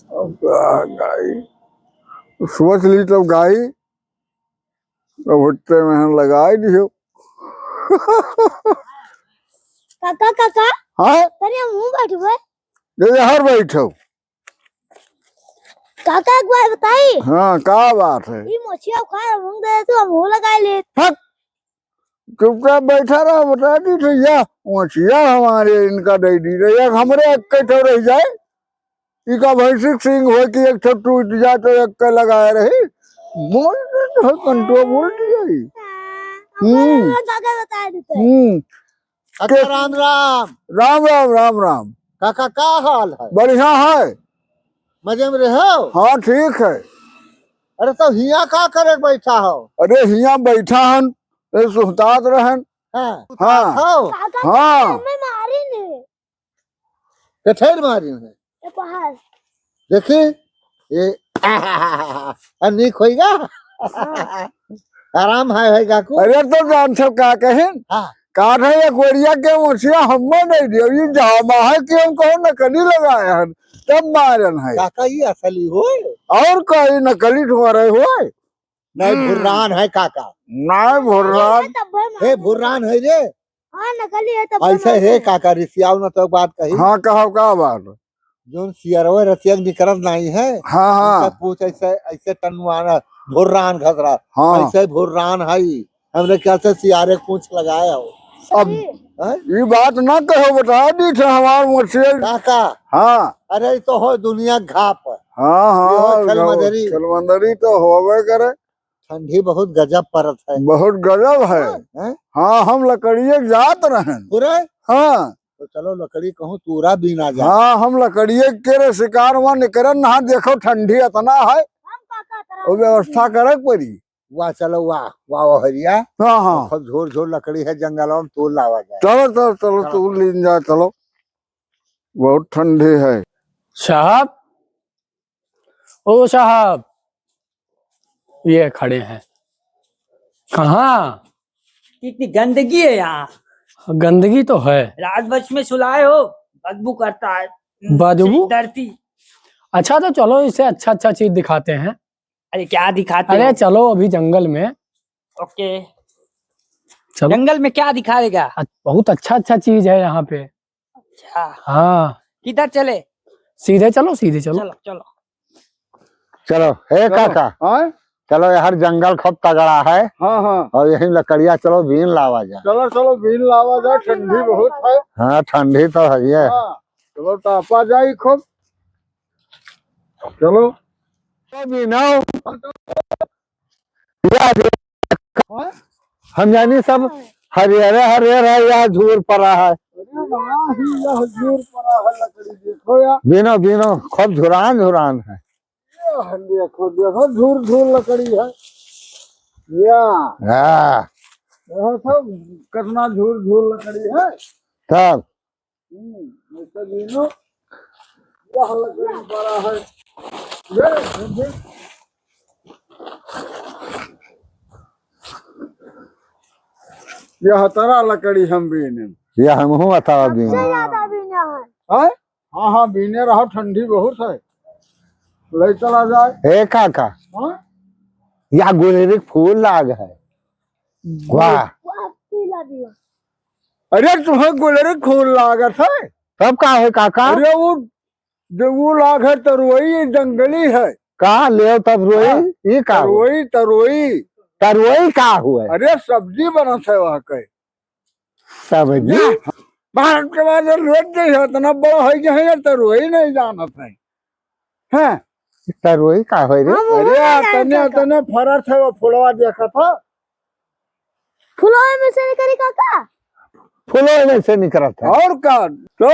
गाय सोच ली तब गाय भुट्टे में लगाई दियो। काका काका हाँ तने मुंह बैठो है जैसे हर बैठो। काका एक बात बताई। हाँ क्या बात है? ये मछिया खा मुंह दे तो मुंह लगा ले। चुपचाप बैठा रहा बता दी भैया मछिया हमारे इनका दे दी रही हमरे एक ठो रह जाए इका भैंसिक सिंह हो कि एक ठो टूट जाए तो एक के लगाए रही बोल कंटो बोल दी। काका बता देते। काका राम राम राम राम राम राम। काका का हाल है? बढ़िया है। मजे में रहो? हाँ ठीक है। अरे तो हिया का करे बैठा हो? अरे हिया बैठा हन सुहतात रहन। हाँ हाँ काका हाँ मैं मारी ने कठेर मारी है ये पहाड़ देखी ये अनिक होएगा। आराम है भाई को। अरे तो जान सब का कहें हाँ काट है ये कोरिया के मछिया हमें नहीं दियो ये जामा है कि हम कहो नकली लगाए हन तब मारन है। काका ये असली हो और कोई नकली ठोरे हुए नहीं भुर्रान है काका। नहीं भुर्रान हे भुर्रान है रे। हां नकली है तब ऐसे है काका रिसियाव न तो बात कही। हाँ कहो का बात जोन सियरवे रसियन निकरत नहीं है। हाँ हाँ पूछ ऐसे ऐसे टनवाना भुर्रान घसरा। हाँ ऐसे भुर्रान है हमने क्या से सियारे पूछ लगाया हो। अब ये बात ना कहो बता दी थे हमार मछिया काका। हाँ अरे तो हो दुनिया घाप। हाँ हाँ छलमंदरी छलमंदरी तो होवे करे। ठंडी बहुत गजब परत है। बहुत गजब है। हाँ हम लकड़िए जात रहन पूरे। हाँ तो चलो लकड़ी कहूँ तूरा भी ना जा। हाँ हम लकड़िए के शिकार वहाँ निकरन ना देखो ठंडी इतना है वो व्यवस्था करे पड़ी। वाह चलो वाह वाह हरिया। हाँ हाँ झोर झोर लकड़ी है जंगलों में तोड़ लावा जाए। चलो चलो चलो तू लीन जा चलो बहुत ठंडी है। साहब ओ साहब ये खड़े हैं कहाँ? कितनी गंदगी है यहाँ। गंदगी तो है। रात बच में सुलाए हो बदबू करता है। बदबू? डरती। अच्छा तो चलो इसे अच्छा चीज दिखाते हैं। अरे क्या दिखाते अरे हो? चलो अभी जंगल में। ओके चलो जंगल में क्या दिखाएगा? बहुत अच्छा चीज है यहाँ पे। अच्छा हाँ किधर चले? सीधे चलो सीधे चलो। चलो चलो चलो हे काका हाँ चलो यार जंगल खूब तगड़ा है। हाँ हाँ और यही लकड़िया चलो बीन लावा जाए। चलो चलो बीन लावा जाए ठंडी बहुत है। हाँ ठंडी तो है ये। हाँ चलो तापा जाए खूब चलो हम जानी सब हरियर हरियर है या झूर पड़ा है। देखो यार बीनो बीनो खूब झुरान झुरान है। देखो देखो झूर झूर लकड़ी है या हाँ देखो सब कितना झूर झूर लकड़ी है। तब ऐसे बीनो यह लकड़ी बड़ा है ये यह तरह लकड़ी हम बीने ये हम हूँ बताओ बीनो। ज्यादा भी ना है। हाँ हाँ बीने रहो ठंडी बहुत है ले चला जाए। हे काका हाँ या गुलेरी फूल लाग है। वाह वो पीला दिया अरे तुम्हें गुलरी खून लागत है। तब का है काका? अरे वो लाग है तरोई जंगली है। कहा ले तब रोई ये का हुआ? तरोई तरोई तरोई का हुआ? अरे सब्जी बनत है वहाँ के सब्जी भारत के बाद रोज है इतना बड़ा है कि है तरोई नहीं जानत है। हैं तरोई का हो रे? अरे तने तने फरत है वो फुलवा देखा था फूलों में से निकली काका। फूलों में से निकला था। और का तो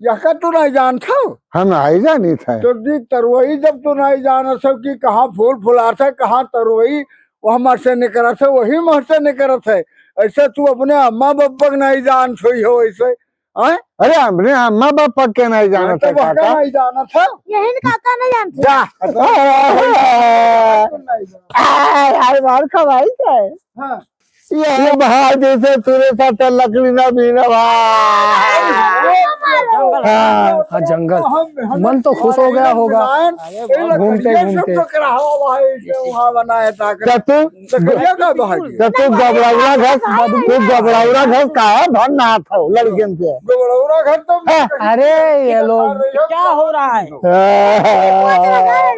यह तू नहीं जानता हम आई जानी था। तो जी तरोई जब तू नहीं जाना सब कि कहाँ फूल फुलाता है कहाँ तरोई वह मर से निकलत है वही मर से निकलत है। ऐसे तू अपने अम्मा बापा नहीं जान छोई हो ऐसे। अरे हमने अम्मा बापा के नहीं जाना था काका। नहीं जाना था यही काका नहीं जानते। जा मार खवाई है। हाँ ये भाई जैसे तुरे साथ लकड़ी ना मिला भाई। जंगल हाँ, हाँ जंगल मन तो खुश हो गया होगा घूमते घूमते। वहाँ बनाया था तो तू लकड़ियाँ का भाई तो तू गबड़ौरा घस का है धन ना था लड़कियन से। गोबरौरा घर तो अरे ये लोग क्या हो रहा है?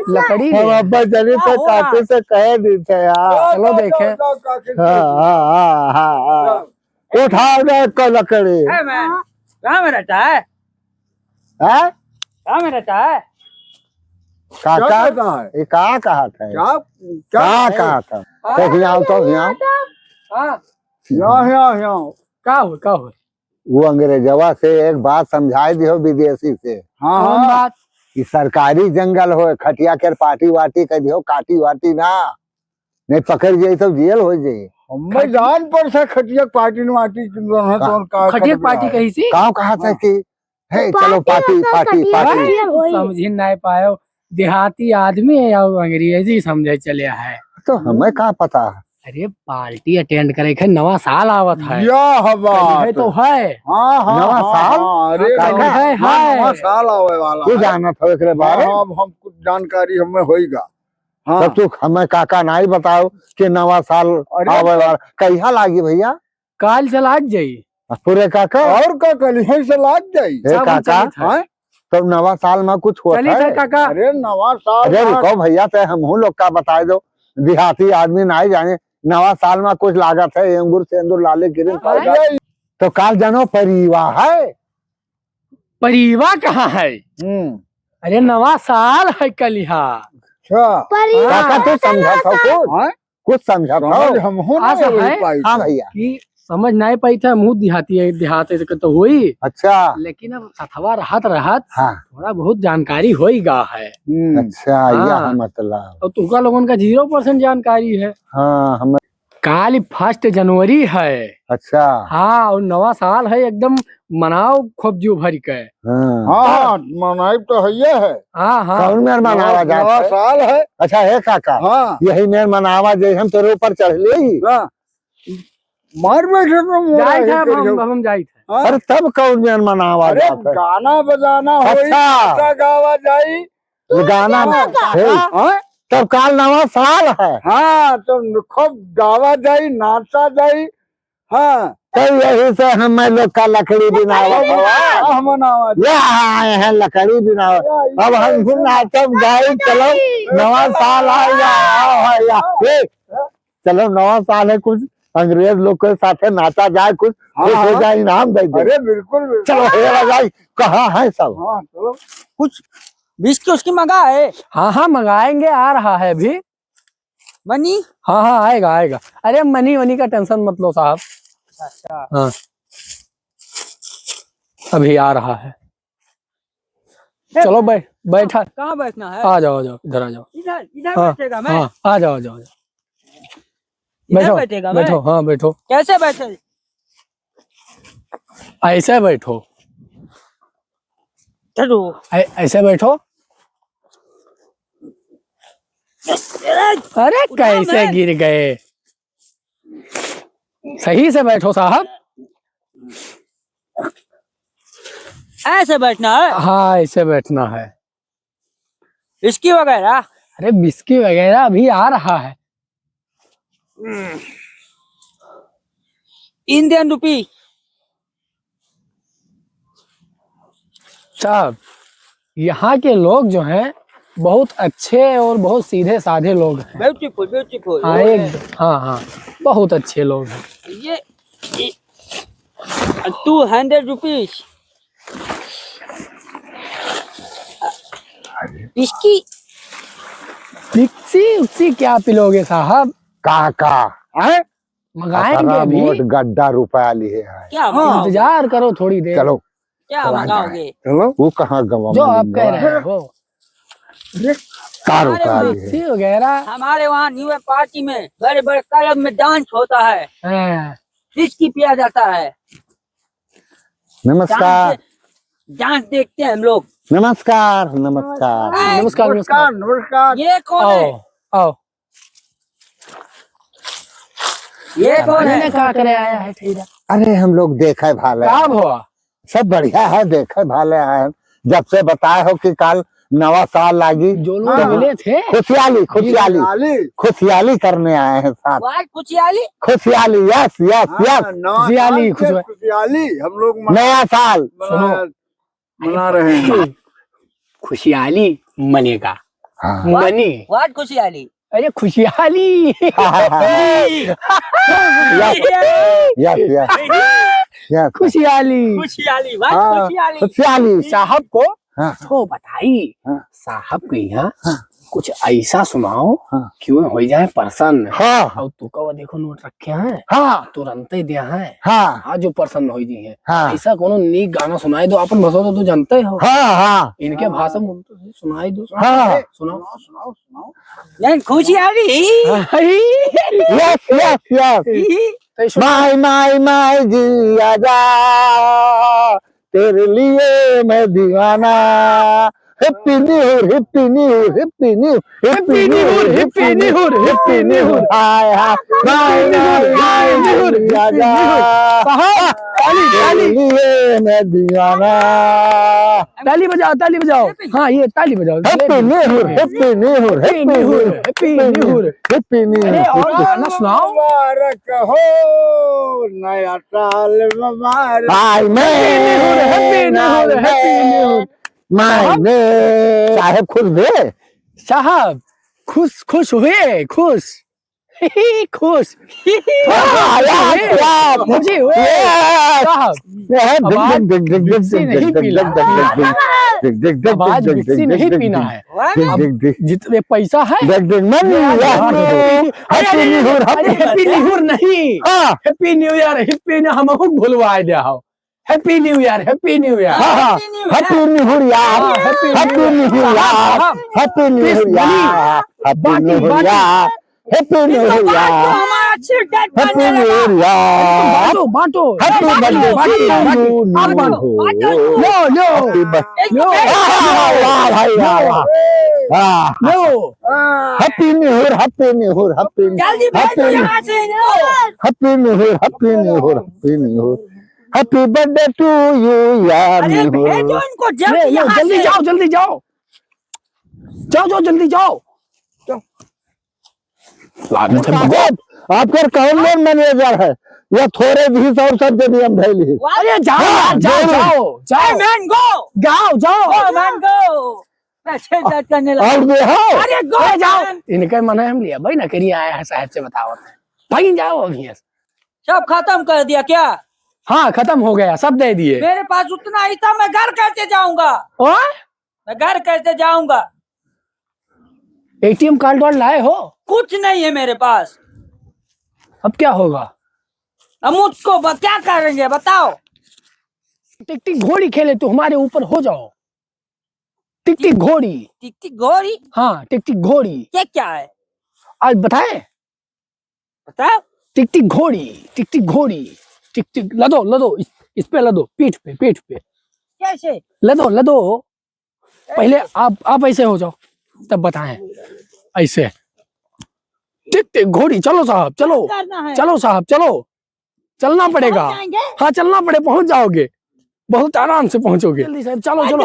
लकड़ी हम ले। अब्बा चली तो काके से कह दी थे यार। चलो देखें। हाँ। उठाओ दे को लकड़ी है मैं कहाँ में रहता है? है कहाँ में रहता है? काका है ये कहा कहा था क्या कहा कहा था तो यहाँ हाँ यहाँ क्या हो वो अंग्रेजवा से एक बात समझाई दियो विदेशी से हाँ कौन हाँ बात? कि सरकारी जंगल हो खटिया के पार्टी वाटी कर दियो काटी वाटी ना नहीं पकड़ जाई तो जेल हो जाई। मैं जान पर से खटिया पार्टी वाटी खटिया पार्टी कही सी गाँव कहा था कि है चलो पार्टी पार्टी पार्टी समझ ही नहीं पायो देहाती आदमी है या अंग्रेजी समझे चले है। तो हमें कहाँ पता। अरे पार्टी अटेंड करे के नवा साल आवत है या हवा है तो है हाँ हाँ नवा हाँ, साल? हाँ, अरे काका, नवा है, है। नवा साल आवे वाला तू है। जाना था एकरे हाँ बारे हाँ, हम कुछ जानकारी हमें होएगा हाँ तब तू हमें काका नहीं बताओ कि नवा साल अरे आवे वाला कहिया लागी भैया काल चला जाई पूरे काका और का कल है से लाग जाई हे सब काका चलित है। हाँ? तब नवा साल में कुछ होता चलित है है। काका अरे नवा साल अरे रुको भैया ते हम लोग का बताए दो देहाती आदमी नहीं जाने नवा साल में कुछ लागत है अंगूर से अंगूर लाले गिरे अरे, तो काल जानो परिवार है परिवा कहाँ है? अरे नवा साल है कलिहा। अच्छा काका तू समझा था हाँ? कुछ समझा था समझ हम हो ना ऐसा है? पाई हाँ भैया कि समझ नहीं पाई था मुँह देहात ऐसे तो हुई अच्छा लेकिन अब सथवा रहत हाँ थोड़ा बहुत जानकारी होइगा है अच्छा हाँ। यह मतलब और तुका लोगन का 0% जानकारी है। हाँ हम काल 1 जनवरी है। अच्छा हाँ और नवा साल है एकदम मनाओ खूब जो भर के। हाँ हाँ हाँ मनाई तो है हाँ हाँ कौन मेर मनावा नवा जाता है? साल है अच्छा है काका हाँ यही मेर मनावा जे हम तेरे ऊपर चढ़ ले हाँ। मार बैठे तो मोरा जाए ही थे करियो। हम जाए थे। हाँ? अरे तब कौन मेर मनावा अरे जाता है? गाना बजाना होई अच्छा। नाचा गावा जाई ये गाना है हाँ तब काल नवा साल है हाँ तो खूब गावा जाई नाचा जाई हाँ तब यही से हम लोग का लकड़ी बिनावा भवा मनावा ये आए हैं लकड़ी बिनावा अब हम नाचब गाई चलो नवा साल आएगा चलो नवा साल है कुछ अंग्रेज लोग के साथ नाचा जाए कुछ हाँ, कुछ हो हाँ। जाए इनाम दे दे अरे बिल्कुल बिल्कुल। चलो हे जाए कहाँ है सब हाँ चलो कुछ बिस्किट उसकी मंगा है हाँ मंगाएंगे आ रहा है अभी। मनी। हाँ आएगा आएगा। अरे मनी वनी का टेंशन मत लो साहब। अच्छा हाँ अभी आ रहा है। चलो बैठा कहाँ बैठना है? आ जाओ इधर आ जाओ। इधर इधर हाँ बैठेगा मैं। हाँ आ जाओ इधर बैठो बैठेगा मैं। बैठो हाँ बैठो कैसे बैठे? ऐसे बैठो चलो ऐसे बैठो। अरे कैसे गिर गए? सही से बैठो साहब। ऐसे बैठना है? हाँ ऐसे बैठना है। इसकी वगैरह? अरे बिस्की वगैरह अभी आ रहा है। Indian rupee. साहब यहाँ के लोग जो हैं बहुत अच्छे और बहुत सीधे साधे लोग हैं। Beautiful beautiful. हाँ बहुत अच्छे लोग हैं। ये 200 रुपीज। इसकी मिक्सी उक्सी क्या पिलोगे साहब? काका है मंगाएंगे अभी। मोट गड्ढा रुपया लिए है क्या हाँ। मंगाओगे? इंतजार करो थोड़ी देर। चलो क्या मंगाओगे? चलो वो कहाँ गवा जो आप कह रहे हैं वो का रुपया लिए मिक्सी वगैरह। हमारे वहाँ न्यू ईयर पार्टी में बड़े बड़े क्लब में डांस होता है। हाँ, विस्की पिया जाता है। नमस्कार डांस देखते हैं हम लोग। नमस्कार नमस्कार नमस्कार नमस्कार नमस्कार ये कौन है? आओ ये कौन मैंने है? कहा करे आया है ठेरा। अरे हम लोग देखे भाले क्या हुआ? सब बढ़िया है, देखे भाले हैं। जब से बताए हो कि कल नवा साल लागी, जो लोग मिले थे खुशहाली खुशहाली आली खुशहाली करने आए हैं साथ। वाह खुशियाली। खुशहाली, यस यस यस। खुशहाली, खुशहाली हम लोग नया साल मना रहे हैं। खुशहाली मनेगा। हाँ। मनी, वाह खुशियाली। अरे खुशहाली। यस यस यस खुशहाली। खुशियाली वाह हाँ। खुशियाली। खुशहाली। साहब को हाँ। तो बताई, हाँ। साहब के यहाँ कुछ ऐसा सुनाओ हाँ। क्यों हो जाए प्रसन्न। हाँ और तू कहो देखो नोट रखे हैं हाँ तुरंत ही दिया है, हाँ आज जो प्रसन्न हो जी है। हाँ ऐसा कोनो नीक गाना सुनाई दो, अपन भाषा तो तू जानते हो, हाँ हाँ इनके भाषा में तो सुनाई दो। हाँ। सुनाओ। नहीं खुशियाली। Yes yes yes. My my my जी आजा, तेरे लिए मैं दीवाना। Happy new year, happy new year, happy new happy new year, happy new year, happy new year. हाय हाय माय माय माय जी आजा, साहब ताली तेरे ताली लिए मैं दीवाना। ताली बजाओ, ताली बजाओ। हाँ ये ताली बजाओ। Happy new year, happy new year, happy new year, happy new year. Happy new अरे ईयर। और गाना सुनाओ। मुबारक हो नया साल मुबारक। हाय मैं happy new year, happy new year. मायने साहब खुश हुए। साहब खुश हुए, खुश खुश खुशी हुए साहब। आवाज मिक्सी नहीं पीना है, जितने पैसा है हैप्पी न्यू ईयर नहीं, happy new year, happy new हम भूलवा दिया हो। Happy new year, happy new year, happy new year यार, हैप्पी न्यू ईयर यार, हैप्पी न्यू ईयर यार, हैप्पी न्यू ईयर यार, हैप्पी न्यू ईयर यार, हमारा सिर दर्द हैप्पी करने न्यू ईयर लगा। यार, बांटो हैप्पी बर्थडे लो लो वाह भाई वाह, लो। Happy new year, happy new year, happy जल्दी भेजो यहाँ से इनको। Happy new year, happy new year, happy new year, happy birthday to you यार। अरे भेजो इनको जल्दी यहाँ जल्दी से। जाओ, जल्दी जाओ, जल्दी जाओ। आपका कौन मैनेजर है? या थोड़े भी और सब नियम धैली। अरे जाओ जाओ मैन गो जाओ। मैन गो। मैं सिर दर्द करने लगा। और देहो अरे गो जाओ। इनके मन हम लिया भाई ना करिए आया है साहब से बताओ भाई, जाओ अभी। सब खत्म कर दिया क्या? हाँ खत्म हो गया, सब दे दिए। मेरे पास उतना ही था, मैं घर कैसे जाऊंगा? मैं घर कैसे जाऊंगा? एटीएम कार्ड और लाए हो? कुछ नहीं है मेरे पास। अब क्या होगा? अब मुझको क्या करेंगे बताओ? टिक टिक घोड़ी खेले तो हमारे ऊपर हो जाओ। टिक टिक घोड़ी। टिक टिक घोड़ी? हाँ टिक टिक घोड़ी। ये क्या है आज बताए? बताओ। टिक टिक घोड़ी, टिक टिक घोड़ी, टिक टिक लदो इस पे लदो, पीठ पे कैसे? लदो। पहले आप ऐसे हो जाओ तब बताएं। ऐसे टिक टिक घोड़ी। चलो साहब चलो, करना है। चलो साहब चलो, चलना पड़ेगा। पहुंच जाएंगे? हाँ चलना पड़े, पहुंच जाओगे, बहुत आराम से पहुंचोगे। जल्दी साहब चलो चलो।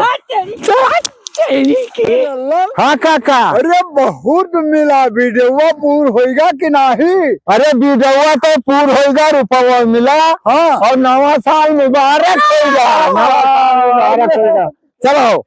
हाँ काका। अरे बहुत मिला वीडियो पूर होगा कि नहीं? अरे वीडियो तो पूर होगा, रुपया मिला। हाँ और नवा साल मुबारक होगा, नवा साल मुबारक होगा। चलो